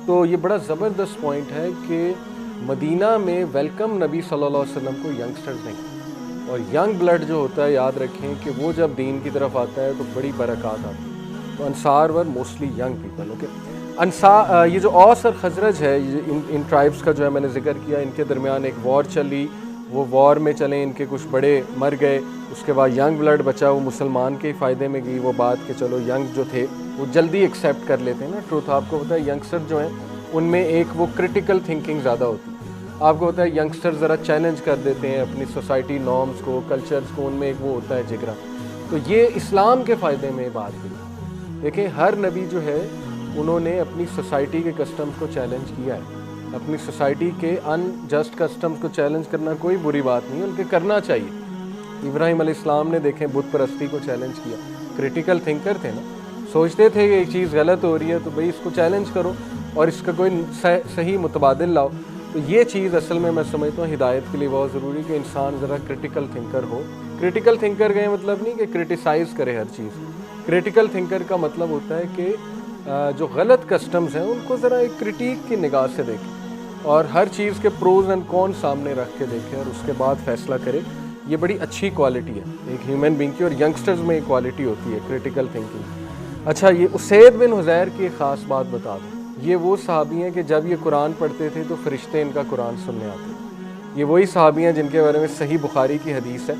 تو یہ بڑا زبردست پوائنٹ ہے کہ مدینہ میں ویلکم نبی صلی اللہ علیہ وسلم کو ینگسٹرز نہیں، اور ینگ بلڈ جو ہوتا ہے یاد رکھیں کہ وہ جب دین کی طرف آتا ہے تو بڑی برکات آتی ہے. تو انصار ور موسٹلی ینگ پیپل. اوکے، یہ جو اوس اور خزرج ہے، ان ٹرائبس کا جو ہے میں نے ذکر کیا، ان کے درمیان ایک وار چلی، وہ وار میں چلیں ان کے کچھ بڑے مر گئے، اس کے بعد ینگ بلڈ بچا، وہ مسلمان کے فائدے میں گئی وہ بات کہ چلو ینگ جو تھے وہ جلدی ایکسیپٹ کر لیتے ہیں نا ٹروتھ. آپ کو پتہ ہے ینگسٹر جو ہیں ان میں ایک وہ کرٹیکل تھنکنگ زیادہ ہوتی ہے. آپ کو ہوتا ہے ینگسٹر ذرا چیلنج کر دیتے ہیں اپنی سوسائٹی نارمز کو، کلچرز کو، ان میں ایک وہ ہوتا ہے جگرا. تو یہ اسلام کے فائدے میں بات ہوئی. دیکھیں ہر نبی جو ہے انہوں نے اپنی سوسائٹی کے کسٹمز کو چیلنج کیا ہے. اپنی سوسائٹی کے ان جسٹ کسٹمز کو چیلنج کرنا کوئی بری بات نہیں ہے، ان کے کرنا چاہیے. ابراہیم علیہ السلام نے دیکھیں بت پرستی کو چیلنج کیا، کریٹیکل تھنکر تھے نا، سوچتے تھے کہ ایک چیز غلط ہو رہی ہے تو بھئی اس کو چیلنج کرو اور اس کا کوئی صحیح متبادل لاؤ. تو یہ چیز اصل میں سمجھتا ہوں ہدایت کے لیے بہت ضروری کہ انسان ذرا کرٹیکل تھنکر ہو. کرٹیکل تھنکر کا مطلب نہیں کہ کرٹیسائز کرے ہر چیز. کرٹیکل تھنکر کا مطلب ہوتا ہے کہ جو غلط کسٹمز ہیں ان کو ذرا ایک کرٹیک کی نگاہ سے دیکھیں اور ہر چیز کے پروز اینڈ کون سامنے رکھ کے دیکھیں اور اس کے بعد فیصلہ کرے. یہ بڑی اچھی کوالٹی ہے ایک ہیومن بینگ کی، اور ینگسٹرز میں یہ کوالٹی ہوتی ہے کرٹیکل تھنکنگ. اچھا، یہ اسید بن حضیر کی ایک خاص بات بتا دوں. یہ وہ صحابی ہیں کہ جب یہ قرآن پڑھتے تھے تو فرشتے ان کا قرآن سننے آتے. یہ وہی صحابی ہیں جن کے بارے میں صحیح بخاری کی حدیث ہے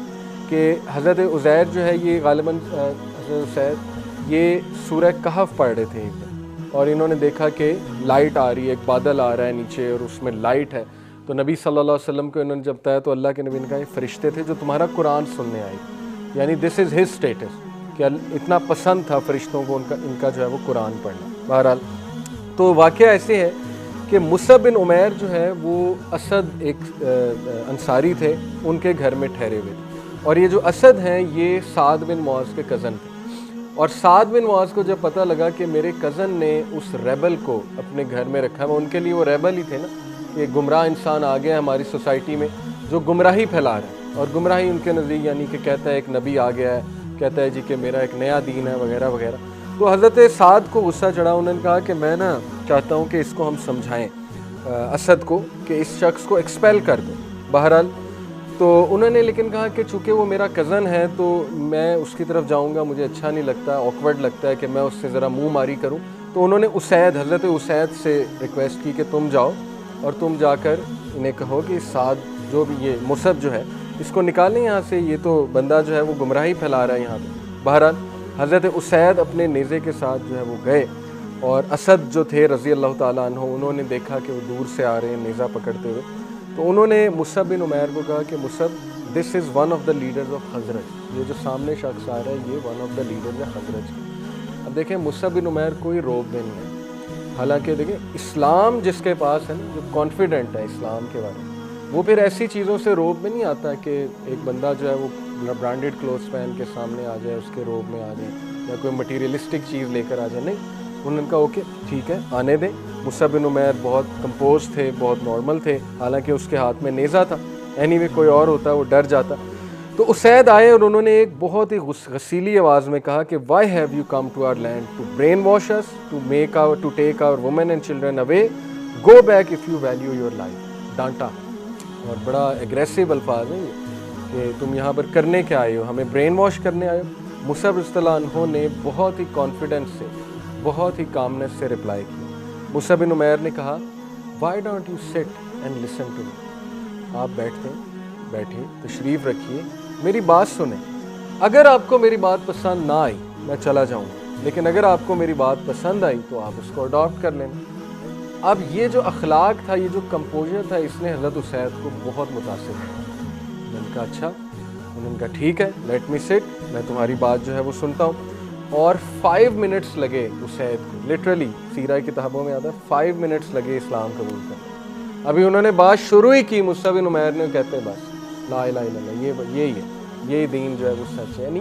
کہ حضرت عزیر جو ہے یہ غالباً حضرت اسید یہ سورہ کہف پڑھ رہے تھے ایک دن، اور انہوں نے دیکھا کہ لائٹ آ رہی ہے، ایک بادل آ رہا ہے نیچے اور اس میں لائٹ ہے. تو نبی صلی اللہ علیہ وسلم کو انہوں نے جب بتایا تو اللہ کے نبی نے کہا یہ فرشتے تھے جو تمہارا قرآن سننے آئے. یعنی دس از ہز اسٹیٹس کہ اتنا پسند تھا فرشتوں کو ان کا جو ہے وہ قرآن پڑھنا. بہرحال تو واقعہ ایسے ہے کہ مصعب بن عمیر جو ہے وہ اسد ایک انصاری تھے، ان کے گھر میں ٹھہرے ہوئے تھے. اور یہ جو اسد ہیں یہ سعد بن معاذ کے کزن تھے. اور سعد بن معاذ کو جب پتہ لگا کہ میرے کزن نے اس ریبل کو اپنے گھر میں رکھا ہے، ان کے لیے وہ ریبل ہی تھے نا، کہ گمراہ انسان آ گیا ہماری سوسائٹی میں جو گمراہی پھیلا رہا ہے. اور گمراہی ان کے نزدیک یعنی کہ کہتا ہے ایک نبی آ گیا ہے، کہتا ہے جی کہ میرا ایک نیا دین ہے وغیرہ وغیرہ. تو حضرت سعد کو غصہ چڑھا، انہوں نے کہا کہ میں نا چاہتا ہوں کہ اس کو ہم سمجھائیں اسد کو کہ اس شخص کو ایکسپیل کر دیں. بہرحال تو انہوں نے لیکن کہا کہ چونکہ وہ میرا کزن ہے تو میں اس کی طرف جاؤں گا مجھے اچھا نہیں لگتا، آکورڈ لگتا ہے کہ میں اس سے ذرا منہ ماری کروں. تو انہوں نے حضرت اسید سے ریکویسٹ کی کہ تم جاؤ اور تم جا کر انہیں کہو کہ سعد جو بھی یہ مصعب جو ہے اس کو نکالیں یہاں سے، یہ تو بندہ جو ہے وہ گمراہی پھیلا رہا ہے یہاں پہ. بہرحال حضرت اسید اپنے نیزے کے ساتھ جو ہے وہ گئے، اور اسد جو تھے رضی اللہ تعالیٰ عنہ انہوں نے دیکھا کہ وہ دور سے آ رہے ہیں نیزہ پکڑتے ہوئے. تو انہوں نے مصعب بن عمیر کو کہا کہ Musab this is one of the leaders of Khazraj, یہ جو سامنے شخص آ رہا ہے یہ ون آف دا لیڈرز ہے خزرج. اب دیکھیں مصعب بن عمیر کوئی روب میں نہیں ہے، حالانکہ دیکھیں اسلام جس کے پاس ہے نا، جو کانفیڈنٹ ہے اسلام کے بارے میں، وہ پھر ایسی چیزوں سے روب میں نہیں آتا کہ ایک بندہ جو ہے وہ برانڈیڈ کلوتھس پہن کے سامنے آ جائے اس کے روب میں آ جائے یا کوئی مٹیریلسٹک چیز لے کر آ جائے. نہیں، انہوں نے کہا اوکے ٹھیک ہے آنے دیں. مصعب بن عمیر بہت کمپوز تھے، بہت نارمل تھے، حالانکہ اس کے ہاتھ میں نیزہ تھا. اینی وے کوئی اور ہوتا وہ ڈر جاتا. تو اسید آئے اور انہوں نے ایک بہت ہی غسیلی آواز میں کہا کہ why have you come to our land to brain wash us, to take our women and children away, go back if you value your life. ڈانٹا، اور بڑا ایگریسو الفاظ ہیں یہ کہ تم یہاں پر کرنے کیا آئے ہو، ہمیں برین واش کرنے آئے ہو. مصعب رضی اللہ عنہ نے بہت ہی کانفیڈنس سے، بہت ہی کامنس سے رپلائی کیا. مصعب بن عمیر نے کہا why don't you sit and listen to me. آپ بیٹھیں تشریف رکھیے، میری بات سنیں. اگر آپ کو میری بات پسند نہ آئی میں چلا جاؤں گا، لیکن اگر آپ کو میری بات پسند آئی تو آپ اس کو اڈاپٹ کر لینا. اب یہ جو اخلاق تھا، یہ جو کمپوزر تھا، اس نے حضرت اسید کو بہت متاثر کیا. میں نے کہا اچھا، انہوں نے کہا ٹھیک ہے لیٹ می سٹ، میں تمہاری بات جو ہے وہ سنتا ہوں. اور 5 منٹس لگے اسید کو، لٹرلی سیرہ کتابوں میں آتا ہے 5 منٹس لگے اسلام قبول کرنے. ابھی انہوں نے بات شروع ہی کی، مصعب بن عمیر نے کہتے ہیں بس لا الہ الا اللہ، یہی ہے، یہی دین جو ہے وہ سچ ہے. یعنی